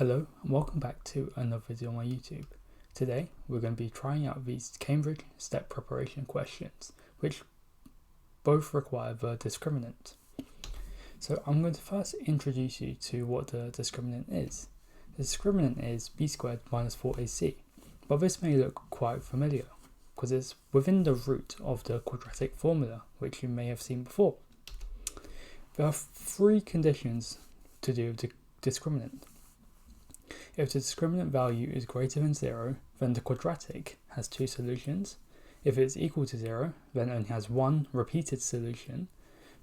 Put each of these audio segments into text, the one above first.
Hello and welcome back to another video on my YouTube. Today we're going to be trying out these Cambridge step preparation questions, which both require the discriminant. So I'm going to first introduce you to what the discriminant is. The discriminant is b squared minus 4ac, but this may look quite familiar because it's within the root of the quadratic formula, which you may have seen before. There are three conditions to do with the discriminant. If the discriminant value is greater than 0, then the quadratic has two solutions. If it's equal to 0, then it only has one repeated solution.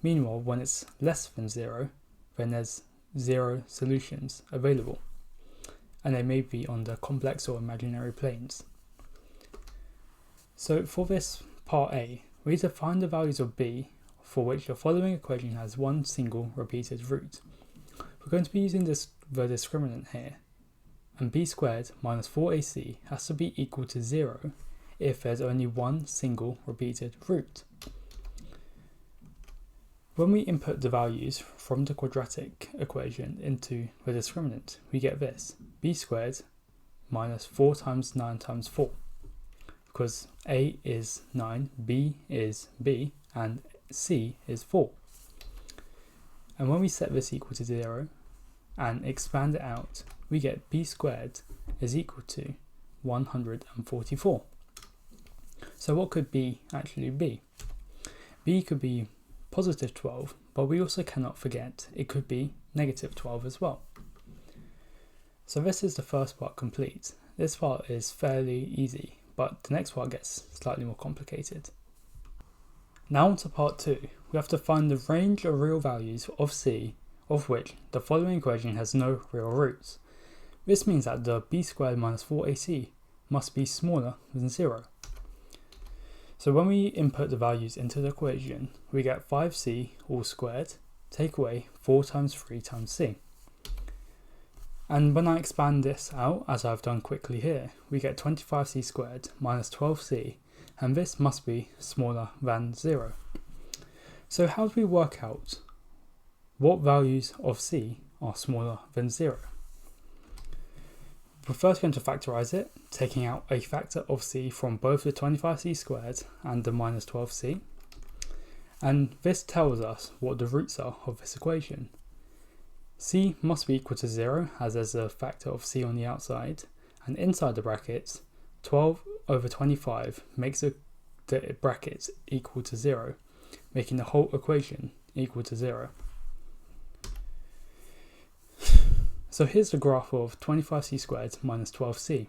Meanwhile, when it's less than 0, then there's 0 solutions available, and they may be on the complex or imaginary planes. So for this part A, we need to find the values of b for which the following equation has one single repeated root. We're going to be using the discriminant here, and b squared minus 4ac has to be equal to 0 if there's only one single repeated root. When we input the values from the quadratic equation into the discriminant, we get this: b squared minus 4 times 9 times 4, because a is 9, b is b, and c is 4. And when we set this equal to 0 and expand it out, we get b squared is equal to 144. So what could b actually be? B could be positive 12, but we also cannot forget it could be negative 12 as well. So this is the first part complete. This part is fairly easy, but the next part gets slightly more complicated. Now on to part 2. We have to find the range of real values of c of which the following equation has no real roots. This means that the b squared minus 4ac must be smaller than 0. So when we input the values into the equation, we get 5c all squared, take away 4 times 3 times c. And when I expand this out, as I've done quickly here, we get 25c squared minus 12c, and this must be smaller than 0. So how do we work out what values of c are smaller than 0? We're first going to factorize it, taking out a factor of c from both the 25c squared and the minus 12c. And this tells us what the roots are of this equation. C must be equal to 0, as there's a factor of c on the outside, and inside the brackets, 12 over 25 makes the brackets equal to 0, making the whole equation equal to 0. So here's the graph of 25c squared minus 12c.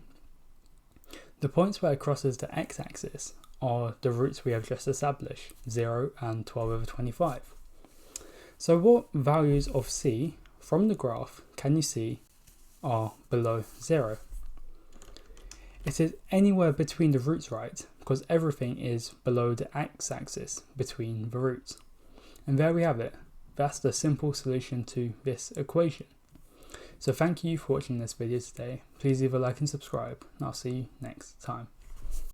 The points where it crosses the x-axis are the roots we have just established, 0 and 12 over 25. So what values of c from the graph can you see are below 0? It is anywhere between the roots, right? Because everything is below the x-axis between the roots. And there we have it. That's the simple solution to this equation. So thank you for watching this video today. Please leave a like and subscribe, and I'll see you next time.